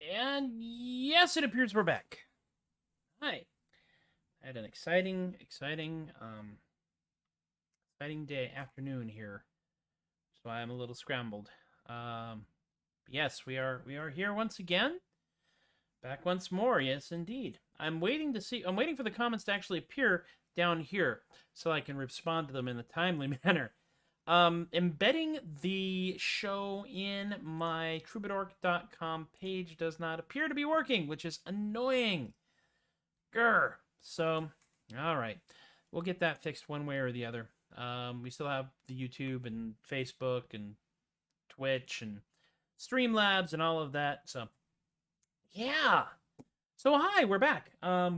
And yes, it appears we're back. Hi. I had an exciting day, afternoon here. So I'm a little scrambled. Yes, we are here once again. Back once more, yes indeed. I'm waiting for the comments to actually appear down here so I can respond to them in a timely manner. Embedding the show in my Troubadork.com page does not appear to be working, which is annoying. Grr. So, alright. We'll get that fixed one way or the other. We still have the YouTube and Facebook and Twitch and Streamlabs and all of that, so yeah. So hi, we're back.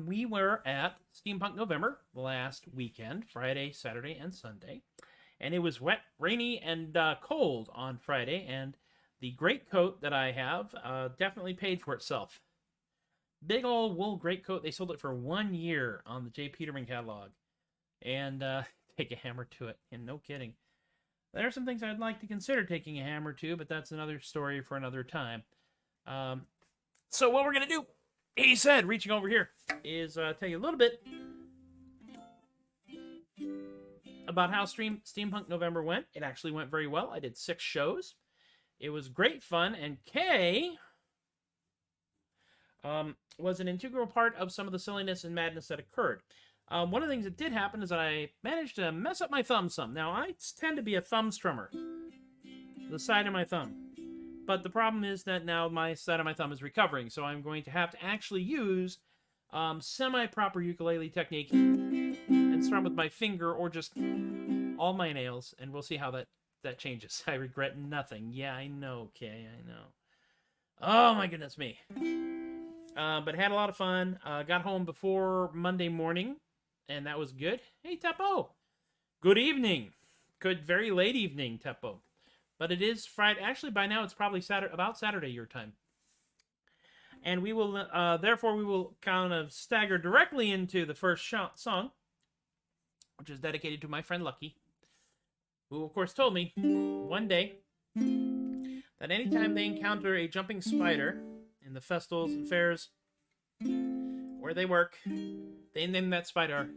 We were at Steampunk November last weekend, Friday, Saturday, and Sunday. And it was wet, rainy, and cold on Friday, and the greatcoat that I have definitely paid for itself. Big old wool greatcoat. They sold it for 1 year on the J. Peterman catalog. And take a hammer to it. And no kidding. There are some things I'd like to consider taking a hammer to, but that's another story for another time. So what we're going to do, he said, reaching over here, is tell you a little bit about how Steampunk November went. It actually went very well. I did 6 shows. It was great fun, and Kay was an integral part of some of the silliness and madness that occurred. One of the things that did happen is that I managed to mess up my thumb some. Now, I tend to be a thumb strummer. The side of my thumb. But the problem is that now my side of my thumb is recovering, so I'm going to have to actually use semi-proper ukulele technique and strum with my finger or just all my nails, and we'll see how that changes. I regret nothing. Yeah, I know, Kay, I know. Oh, my goodness me. But had a lot of fun. Got home before Monday morning, and that was good. Hey, Teppo! Good evening. Good, very late evening, Teppo. But it is Friday. Actually, by now, it's probably about Saturday your time. And we will, therefore, we will kind of stagger directly into the first song, which is dedicated to my friend Lucki, who, of course, told me one day that anytime they encounter a jumping spider in the festivals and fairs where they work, they name that spider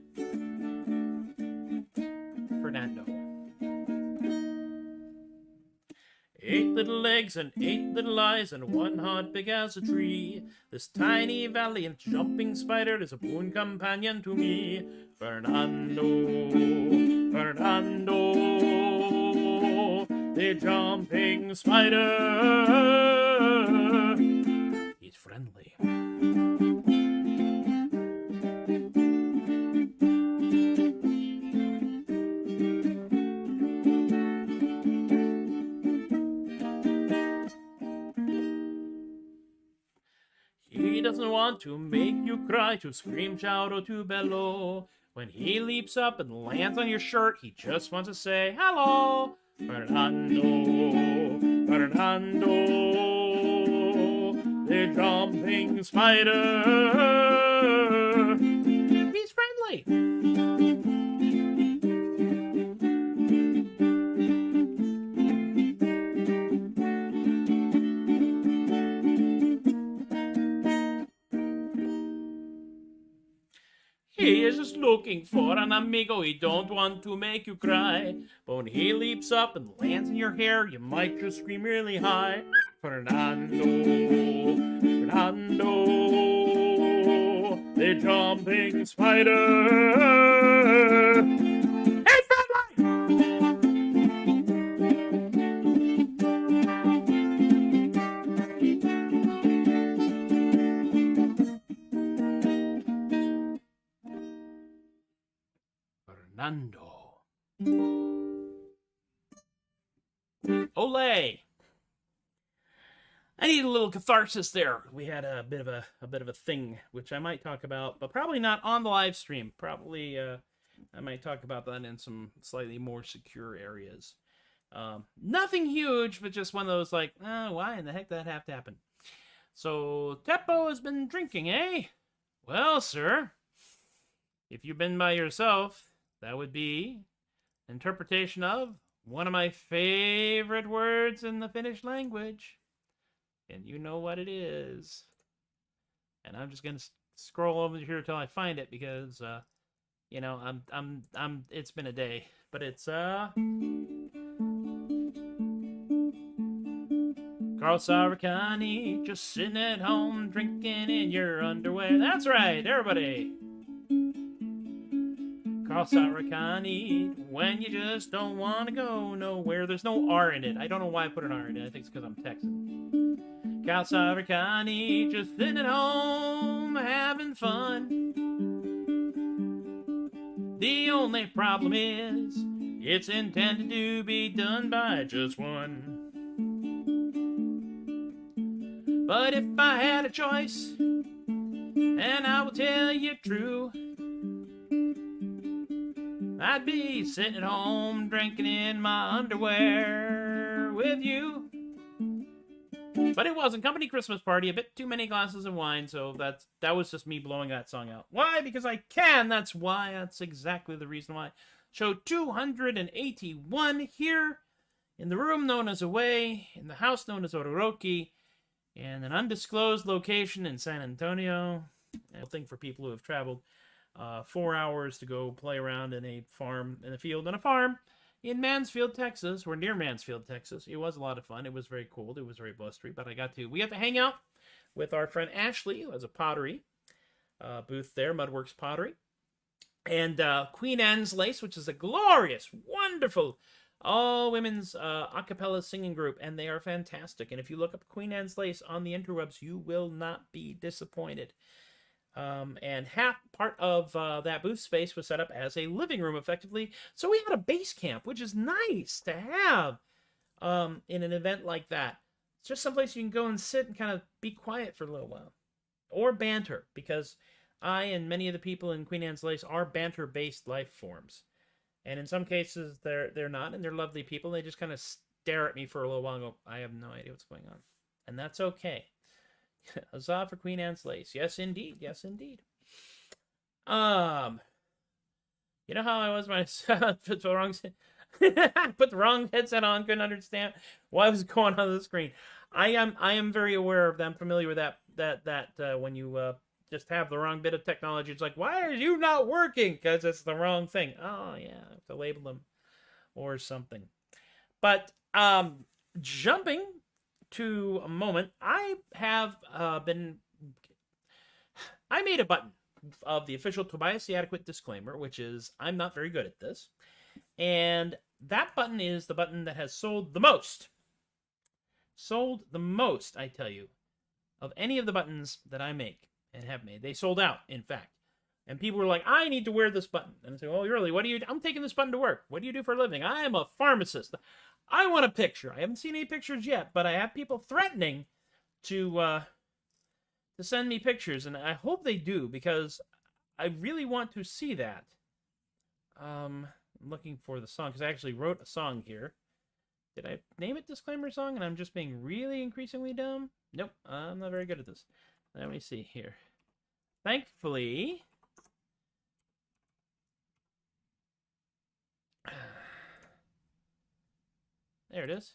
Fernando. 8 little legs and 8 little eyes and 1 heart big as a tree. This tiny valiant jumping spider is a boon companion to me. Fernando, Fernando, the jumping spider. He's friendly. He doesn't want want to make you cry, to scream, shout, or to bellow. When he leaps up and lands on your shirt, he just wants to say, hello, Fernando, Fernando, the jumping spider. He's friendly. He is just looking for an amigo, he don't want to make you cry. But when he leaps up and lands in your hair, you might just scream really high. Fernando, Fernando, the jumping spider. Hey, friendly! Fernando. Ole! I need a little catharsis there. We had a bit of a thing, which I might talk about, but probably not on the live stream. Probably, I might talk about that in some slightly more secure areas. Nothing huge, but just one of those like, why in the heck did that have to happen? So, Teppo has been drinking, eh? Well, sir, if you've been by yourself, that would be interpretation of one of my favorite words in the Finnish language. And you know what it is. And I'm just going to scroll over here till I find it because, you know, it's been a day. But it's, Carl Sarikani, just sitting at home drinking in your underwear. That's right, everybody. Carl Sarikani, when you just don't want to go nowhere. There's no R in it. I don't know why I put an R in it. I think it's because I'm Texan. Carl Sarikani, just sitting at home having fun. The only problem is it's intended to be done by just one. But if I had a choice, and I will tell you true, I'd be sitting at home drinking in my underwear with you. But it wasn't. Company Christmas party, a bit too many glasses of wine, so that was just me blowing that song out. Why? Because I can. That's why. That's exactly the reason why. Show 281 here in the room known as Away, in the house known as Ororoki, in an undisclosed location in San Antonio. I think for people who have traveled 4 hours to go play around in a farm, in a field and a farm in Mansfield, Texas, or near Mansfield, Texas. It was a lot of fun. It was very cold. It was very blustery, but we got to hang out with our friend Ashley, who has a pottery booth there, Mudworks Pottery, and Queen Anne's Lace, which is a glorious, wonderful, all-women's a cappella singing group, and they are fantastic. And if you look up Queen Anne's Lace on the interwebs, you will not be disappointed. And half part of that booth space was set up as a living room, effectively. So we had a base camp, which is nice to have in an event like that. It's just someplace you can go and sit and kind of be quiet for a little while. Or banter, because I and many of the people in Queen Anne's Lace are banter-based life forms. And in some cases, they're not, and they're lovely people. They just kind of stare at me for a little while and go, I have no idea what's going on. And that's okay. Huzzah for Queen Anne's Lace. Yes, indeed. Yes, indeed. You know how I was when I put the wrong headset on, couldn't understand what was going on the screen. I am very aware of that. I'm familiar with that when you just have the wrong bit of technology, it's like, why are you not working? Because it's the wrong thing. Oh yeah, I have to label them or something. But jumping to a moment, I have I made a button of the official Tobias the Adequate disclaimer, which is, I'm not very good at this. And that button is the button that has sold the most. Sold the most, I tell you, of any of the buttons that I make and have made. They sold out, in fact. And people were like, I need to wear this button. And I say, well, really, what do you do? I'm taking this button to work. What do you do for a living? I am a pharmacist. I want a picture. I haven't seen any pictures yet, but I have people threatening to to send me pictures, and I hope they do, because I really want to see that. I'm looking for the song, because I actually wrote a song here. Did I name it Disclaimer Song, and I'm just being really increasingly dumb? Nope, I'm not very good at this. Let me see here. Thankfully... There it is.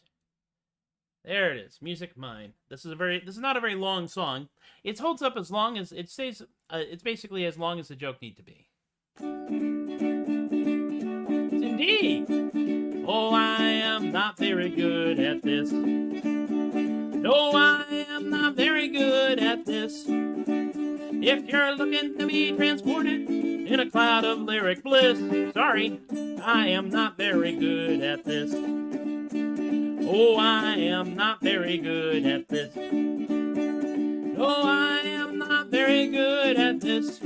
There it is. Music Mine. This is not a very long song. It holds up as long as it stays. It's basically as long as the joke need to be. Indeed. Oh, I am not very good at this. No, I am not very good at this. If you're looking to be transported in a cloud of lyric bliss, sorry, I am not very good at this. Oh, I am not very good at this. No, I am not very good at this.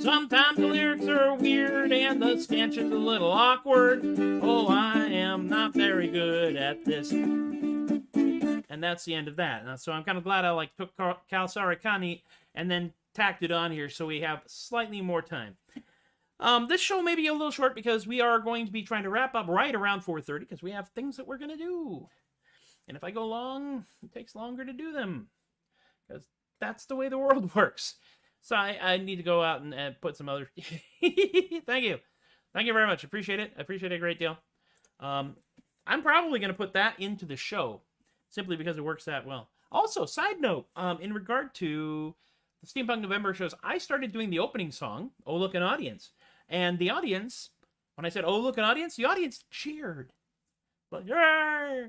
Sometimes the lyrics are weird and the stanch is a little awkward. Oh, I am not very good at this. And that's the end of that. So I'm kind of glad I took Kalsarikani and then tacked it on here so we have slightly more time. This show may be a little short because we are going to be trying to wrap up right around 4:30 because we have things that we're going to do. And if I go long, it takes longer to do them. Because that's the way the world works. So I need to go out and put some other... Thank you. Thank you very much. Appreciate it. I appreciate it a great deal. I'm probably going to put that into the show simply because it works that well. Also, side note, in regard to the Steampunk November shows, I started doing the opening song, Oh Look an Audience. And the audience, when I said, oh, look an audience, the audience cheered. Like, yay!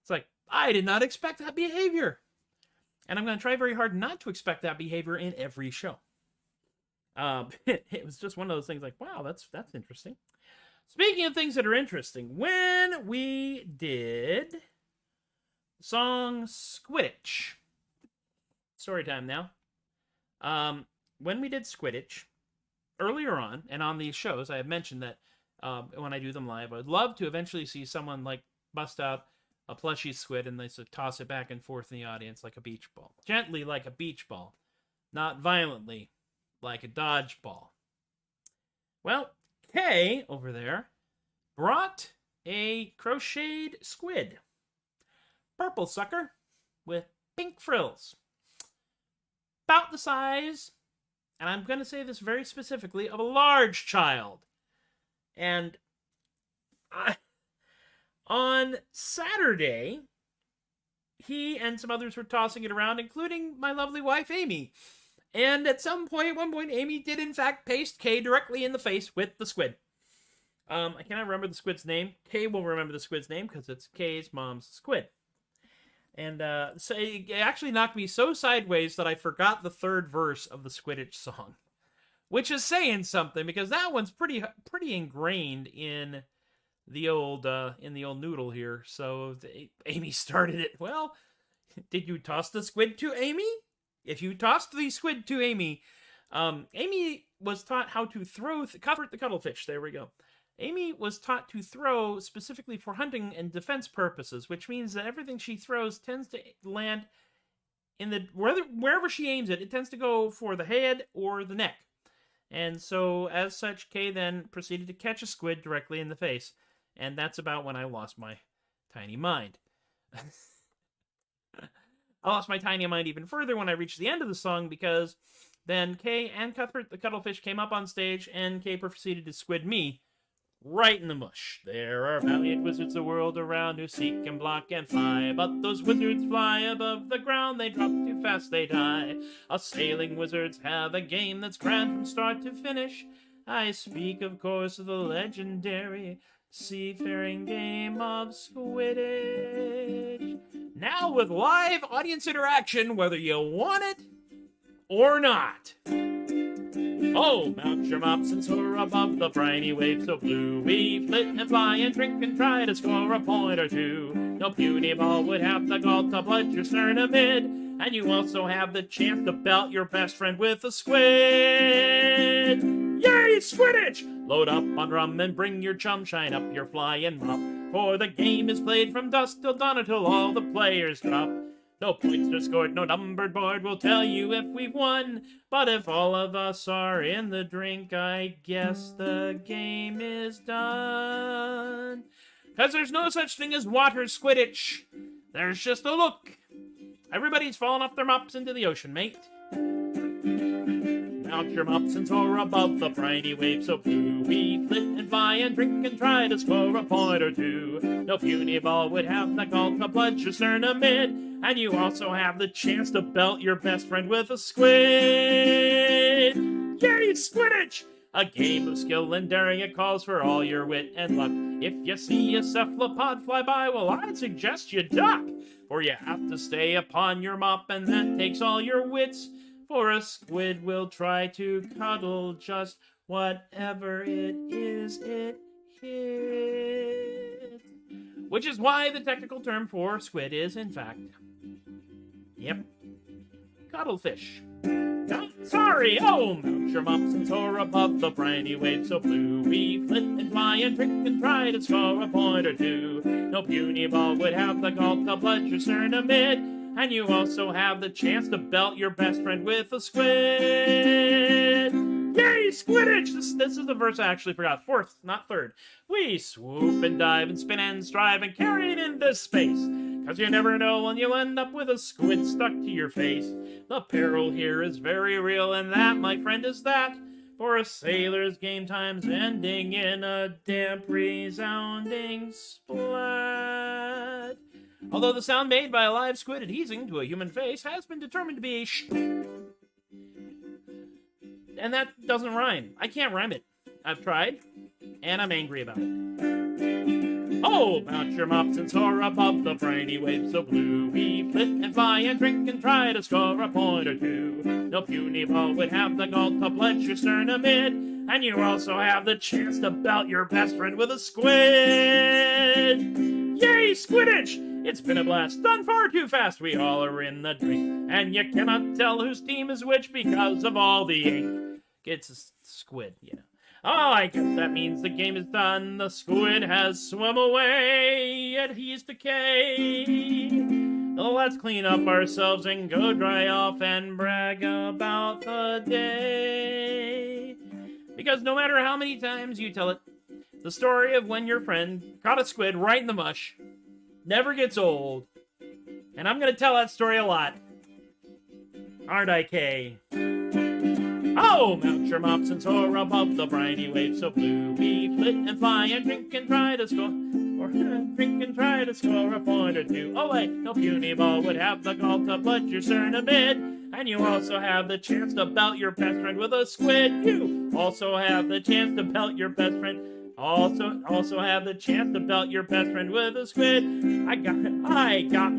It's like, I did not expect that behavior. And I'm going to try very hard not to expect that behavior in every show. It was just one of those things like, wow, that's interesting. Speaking of things that are interesting, when we did the song SQUIDDITCH, story time now. When we did SQUIDDITCH, earlier on, and on these shows, I have mentioned that when I do them live, I'd love to eventually see someone bust out a plushie squid and they toss it back and forth in the audience like a beach ball. Gently like a beach ball. Not violently like a dodgeball. Well, Kay over there brought a crocheted squid. Purple sucker with pink frills. About the size, and I'm going to say this very specifically, of a large child. And on Saturday, he and some others were tossing it around, including my lovely wife, Amy. And at one point, Amy did in fact paste Kay directly in the face with the squid. I cannot remember the squid's name. Kay will remember the squid's name because it's Kay's mom's squid. And so it actually knocked me so sideways that I forgot the third verse of the SQUIDDITCH song, which is saying something because that one's pretty ingrained in the old noodle here. So Amy started it. Well, did you toss the squid to Amy? If you tossed the squid to Amy, Amy was taught how to throw cover the cuttlefish. There we go. Amy was taught to throw specifically for hunting and defense purposes, which means that everything she throws tends to land in wherever she aims it. It tends to go for the head or the neck. And so, as such, Kay then proceeded to catch a squid directly in the face. And that's about when I lost my tiny mind. I lost my tiny mind even further when I reached the end of the song, because then Kay and Cuthbert the Cuttlefish came up on stage, and Kay proceeded to squid me right in the mush. There are valiant wizards the world around who seek and block and fly, but those wizards fly above the ground, they drop too fast, they die. Us sailing wizards have a game that's grand from start to finish. I speak, of course, of the legendary seafaring game of Squidditch. Now with live audience interaction, whether you want it or not. Oh, mount your mops and soar above the briny waves so blue. We flit and fly and drink and try to score a point or two. No puny ball would have the gall to blood your stern amid. And you also have the chance to belt your best friend with a squid. Yay, Squidditch! Load up on rum and bring your chum, shine up your flying mop. For the game is played from dusk till dawn until all the players drop. No points are scored, no numbered board will tell you if we've won. But if all of us are in the drink, I guess the game is done. 'Cause there's no such thing as water, Squidditch. There's just a look. Everybody's fallen off their mops into the ocean, mate. Mount your mops and soar above the briny waves so blue. We flit and fly and drink and try to score a point or two. No puny ball would have the gall to plunge your sternum in. And you also have the chance to belt your best friend with a squid. Yay, Squidditch! A game of skill and daring, it calls for all your wit and luck. If you see a cephalopod fly by, well, I'd suggest you duck. For you have to stay upon your mop, and that takes all your wits. For a squid will try to cuddle just whatever it is it hits. Which is why the technical term for squid is, in fact, yep, cuddlefish. No, sorry, oh, mount your mops and soar above the briny waves so blue. We flit and fly and drink and try to score a point or two. No puny ball would have the gall to plunge your sternum in. And you also have the chance to belt your best friend with a squid. Yay, Squidditch! This is the verse I actually forgot. Fourth, not third. We swoop and dive and spin and strive and carry it into space. 'Cause you never know when you'll end up with a squid stuck to your face. The peril here is very real, and that, my friend, is that. For a sailor's game time's ending in a damp, resounding splat. Although the sound made by a live squid adhesing to a human face has been determined to be a sh. And that doesn't rhyme. I can't rhyme it. I've tried, and I'm angry about it. Oh, mount your mops and soar above the briny waves so blue. We flit and fly and drink and try to score a point or two. No puny ball would have the gall to plunge your sternum in. And you also have the chance to belt your best friend with a squid. Yay, Squidditch! It's been a blast, done far too fast, we all are in the drink. And you cannot tell whose team is which because of all the ink. It's a squid, yeah. Oh, I guess that means the game is done. The squid has swum away, yet he's decay. Let's clean up ourselves and go dry off and brag about the day. Because no matter how many times you tell it, the story of when your friend caught a squid right in the mush never gets old. And I'm going to tell that story a lot. Aren't I, Kay? Oh, mount your mops and soar above the briny waves so blue. We flit and fly and drink and try to score. Or drink and try to score a point or two. Oh, wait, no puny ball would have the gall to plunge your sternum in. And you also have the chance to belt your best friend with a squid. You also have the chance to belt your best friend. Also have the chance to belt your best friend with a squid. I got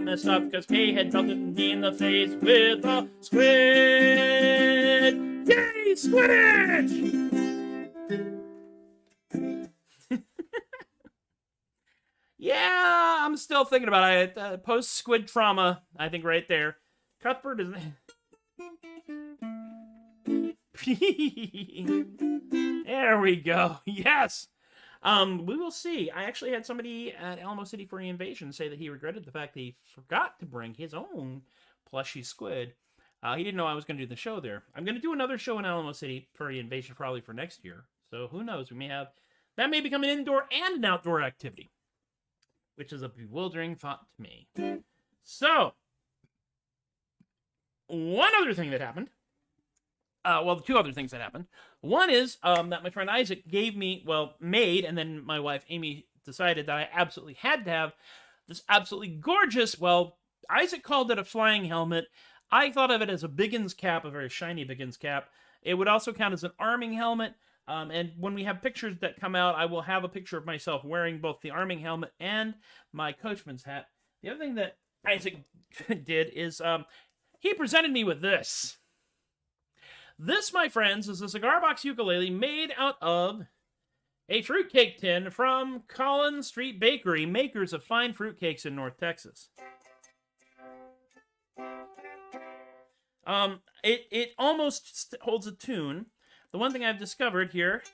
messed up because Kay had belted me in the face with a squid. Yay, Squidditch! Yeah, I'm still thinking about it. Post-squid trauma, I think, right there. Cuthbert is... There we go. Yes. We will see. I actually had somebody at Alamo City Furry Invasion say that he regretted the fact that he forgot to bring his own plushy squid. He didn't know I was going to do the show there. I'm going to do another show in Alamo City Furry Invasion probably for next year. So who knows? We may have... That may become an indoor and an outdoor activity. Which is a bewildering thought to me. So, one other thing that happened. Well, two other things that happened. One is that my friend Isaac made, and then my wife Amy decided that I absolutely had to have this absolutely gorgeous, Isaac called it a flying helmet. I thought of it as a Biggins cap, a very shiny Biggins cap. It would also count as an arming helmet. And when we have pictures that come out, I will have a picture of myself wearing both the arming helmet and my coachman's hat. The other thing that Isaac did is he presented me with this. This, my friends, is a cigar box ukulele made out of a fruitcake tin from Collins Street Bakery, makers of fine fruitcakes in North Texas. It almost holds a tune. The one thing I've discovered here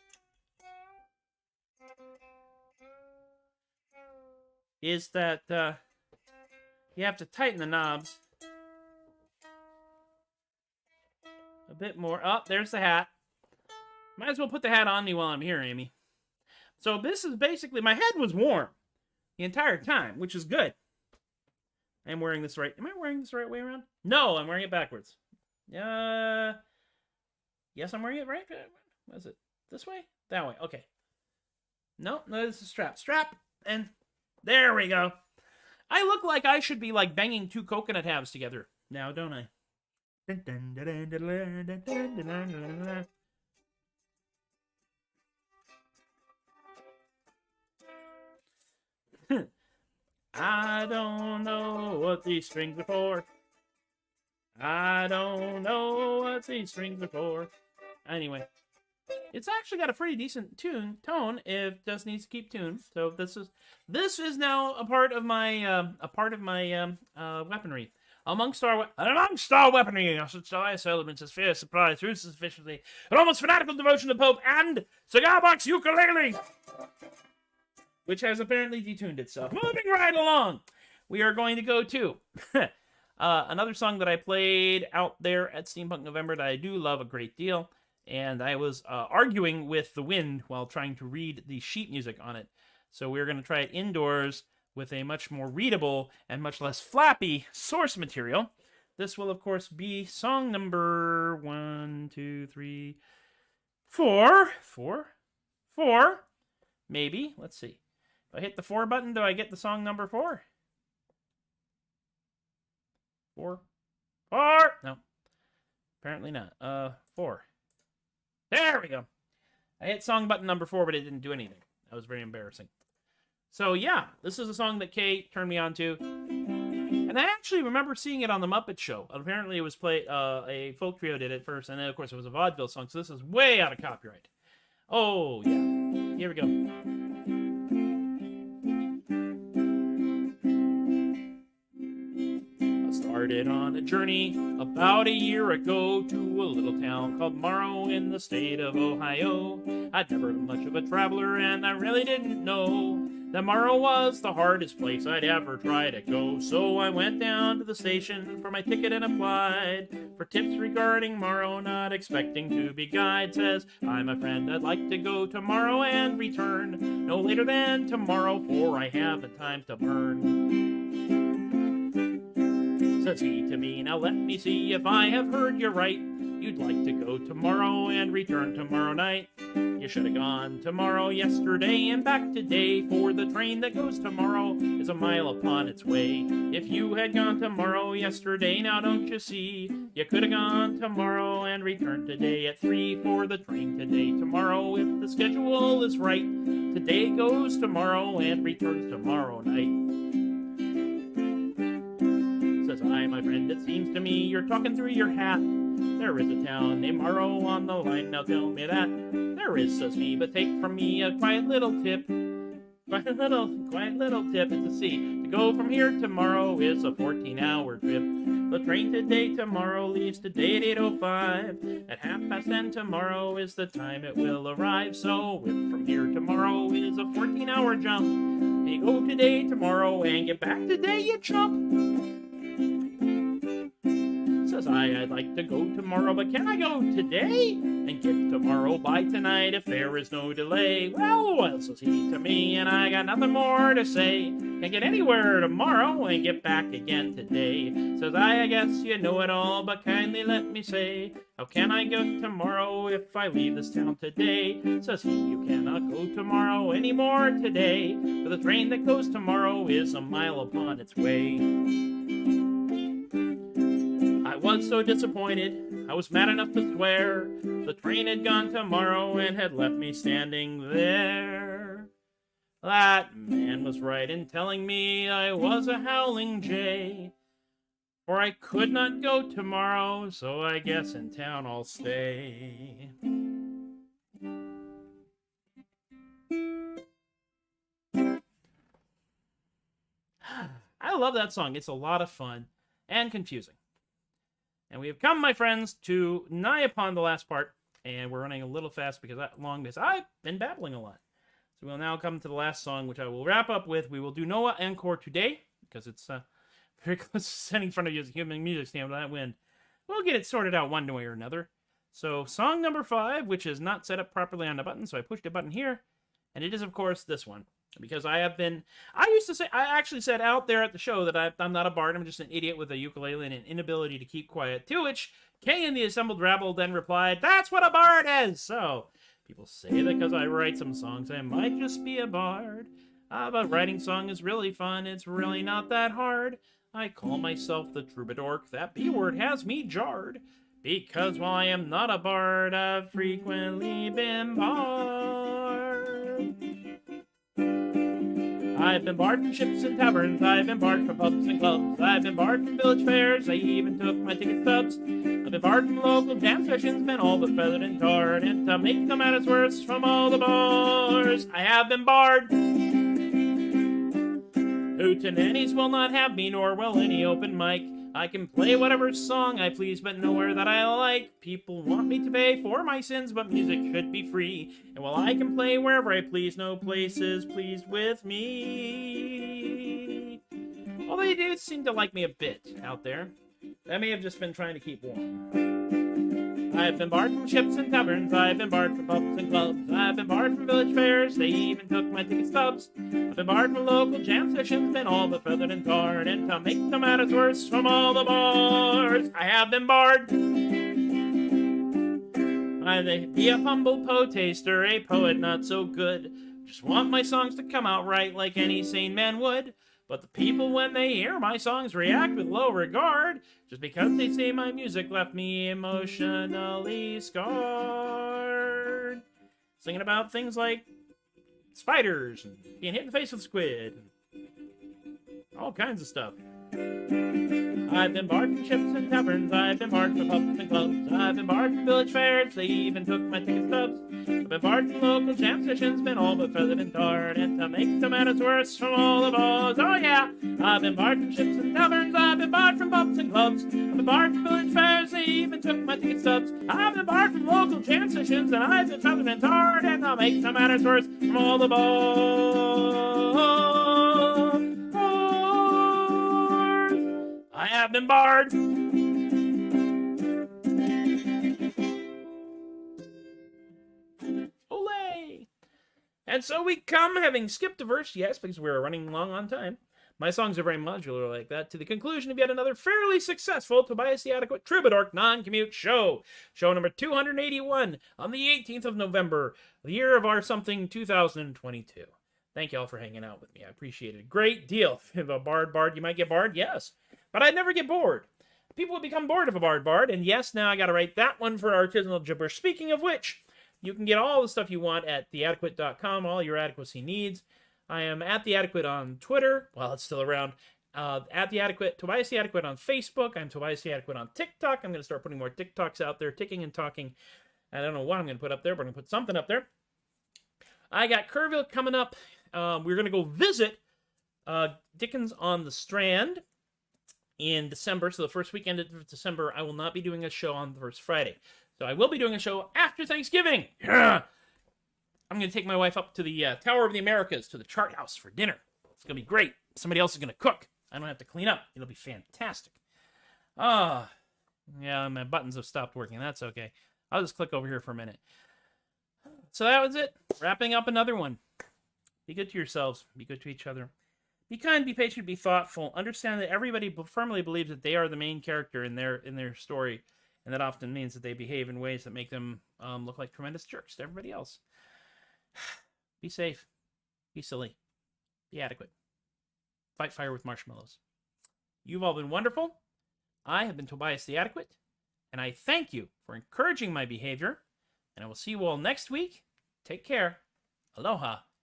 is that you have to tighten the knobs a bit more. Oh, there's the hat. Might as well put the hat on me while I'm here, Amy. So this is basically, my head was warm the entire time, which is good. I'm wearing this right. Am I wearing this the right way around? No, I'm wearing it backwards. Yes, I'm wearing it right. What is it? This way? That way. Okay. No, this is strap. Strap. And there we go. I look like I should be like banging two coconut halves together now, don't I? I don't know what these strings are for. I don't know what these strings are for. Anyway, it's actually got a pretty decent tone. It just needs to keep tuned. So this is now a part of my weaponry. Amongst our weaponry, such elements as fear, surprise, truth, sufficiency, and almost fanatical devotion to the Pope, and cigar box ukulele, which has apparently detuned itself. Moving right along, we are going to go to another song that I played out there at Steampunk November that I do love a great deal, and I was arguing with the wind while trying to read the sheet music on it. So we're going to try it indoors with a much more readable and much less flappy source material. This will, of course, be song number 1, 2, 3, 4. 4? Maybe. Let's see. If I hit the 4 button, do I get the song number 4? 4? No. Apparently not. 4. There we go. I hit song button number 4, but it didn't do anything. That was very embarrassing. So yeah, this is a song that Kay turned me on to. And I actually remember seeing it on The Muppet Show. Apparently it was a folk trio did it first, and then of course it was a vaudeville song, so this is way out of copyright. Oh yeah, here we go. Started on a journey about a year ago to a little town called Morrow in the state of Ohio. I'd never been much of a traveler and I really didn't know that Morrow was the hardest place I'd ever try to go. So I went down to the station for my ticket and applied for tips regarding Morrow, not expecting to be guide. Says, hi my friend, I'd like to go tomorrow and return no later than tomorrow, for I have the time to burn. Says he to me, now let me see if I have heard you right. You'd like to go tomorrow and return tomorrow night. You should have gone tomorrow yesterday and back today, for the train that goes tomorrow is a mile upon its way. If you had gone tomorrow yesterday, now don't you see, you could have gone tomorrow and returned today at 3, for the train today tomorrow, if the schedule is right, today goes tomorrow and returns tomorrow night. Says I, my friend, it seems to me you're talking through your hat. There is a town named Morrow on the line, now tell me that. There is, says he, but take from me a quiet little tip. Quiet little tip, it's a C. To go from here tomorrow is a 14-hour trip. The train today tomorrow leaves today at 8:05. At 10:30 tomorrow is the time it will arrive. So if from here tomorrow is a 14-hour jump, and you go today tomorrow and get back today, you chump. Says I'd like to go tomorrow, but can I go today and get tomorrow by tonight if there is no delay? Well, says he to me, and I got nothing more to say. Can't get anywhere tomorrow and get back again today. Says I guess you know it all, but kindly let me say, how can I go tomorrow if I leave this town today? Says he, you cannot go tomorrow anymore today, for the train that goes tomorrow is a mile upon its way. I was so disappointed, I was mad enough to swear. The train had gone tomorrow and had left me standing there. That man was right in telling me I was a howling jay, for I could not go tomorrow, so I guess in town I'll stay. I love that song. It's a lot of fun and confusing. And we have come, my friends, to nigh upon the last part, and we're running a little fast because I've been babbling a lot. So we'll now come to the last song, which I will wrap up with. We will do no encore today, because it's Very close to standing in front of you as a human music stand with that wind. We'll get it sorted out one way or another. So, song number 5, which is not set up properly on the button, so I pushed a button here. And it is, of course, this one. Because I actually said out there at the show that I'm not a bard, I'm just an idiot with a ukulele and an inability to keep quiet. To which Kay and the assembled rabble then replied, "That's what a bard is!" So, people say that because I write some songs, I might just be a bard. But writing song is really fun, it's really not that hard. I call myself the Troubadork, that B word has me jarred. Because while I am not a bard, I've frequently been barred. I've been barred from ships and taverns, I've been barred from pubs and clubs, I've been barred from village fairs, I even took my ticket stubs. I've been barred from local jam sessions, been all but feathered and tarred, and to make the matters worse, from all the bars, I have been barred. Hootenannies will not have me, nor will any open mic. I can play whatever song I please, but nowhere that I like. People want me to pay for my sins, but music should be free. And while I can play wherever I please, no place is pleased with me. Although they do seem to like me a bit out there. I may have just been trying to keep warm. I've been barred from ships and taverns, I've been barred from pubs and clubs, I've been barred from village fairs, they even took my ticket stubs. I've been barred from local jam sessions, been all but feathered and tarred, and to make the matters worse, from all the bars, I have been barred. I may be a humble poetaster, a poet not so good, just want my songs to come out right like any sane man would. But the people, when they hear my songs, react with low regard, just because they say my music left me emotionally scarred. Singing about things like spiders, and being hit in the face with squid, and all kinds of stuff. I've been barred from ships and taverns, I've been barred from pubs and clubs, I've been barred from village fairs, they even took my ticket stubs. I've been barred from local jam sessions, been all but feathered and tarred, and to make the matters worse, from all the bars, oh yeah! I've been barred from ships and taverns, I've been barred from pubs and clubs, I've been barred from village fairs, they even took my ticket stubs. I've been barred from local jam sessions, and I've been feathered and tarred, and to make the matters worse, from all the bars. I have been barred. Olay! And so we come, having skipped a verse, yes, because we're running long on time. My songs are very modular like that, to the conclusion of yet another fairly successful Tobias the Adequate Troubadork Non-Commute show. Show number 281 on the 18th of November, the year of our something 2022. Thank you all for hanging out with me. I appreciate it a great deal. If a bard, you might get barred, yes. But I'd never get bored. People would become bored of a bard. And yes, now I got to write that one for Artisanal Gibberish. Speaking of which, you can get all the stuff you want at theadequate.com, all your adequacy needs. I am at The Adequate on Twitter. Well, it's still around. At The Adequate, Tobias The Adequate on Facebook. I'm Tobias The Adequate on TikTok. I'm going to start putting more TikToks out there, ticking and talking. I don't know what I'm going to put up there, but I'm going to put something up there. I got Kerrville coming up. We're going to go visit Dickens on the Strand in December. So the first weekend of December, I will not be doing a show on the first Friday. So I will be doing a show after Thanksgiving. Yeah. I'm going to take my wife up to the Tower of the Americas, to the Chart House for dinner. It's going to be great. Somebody else is going to cook. I don't have to clean up. It'll be fantastic. Yeah, my buttons have stopped working. That's okay. I'll just click over here for a minute. So that was it. Wrapping up another one. Be good to yourselves. Be good to each other. Be kind, be patient, be thoughtful. Understand that everybody firmly believes that they are the main character in their story, and that often means that they behave in ways that make them look like tremendous jerks to everybody else. Be safe. Be silly. Be adequate. Fight fire with marshmallows. You've all been wonderful. I have been Tobias the Adequate, and I thank you for encouraging my behavior, and I will see you all next week. Take care. Aloha.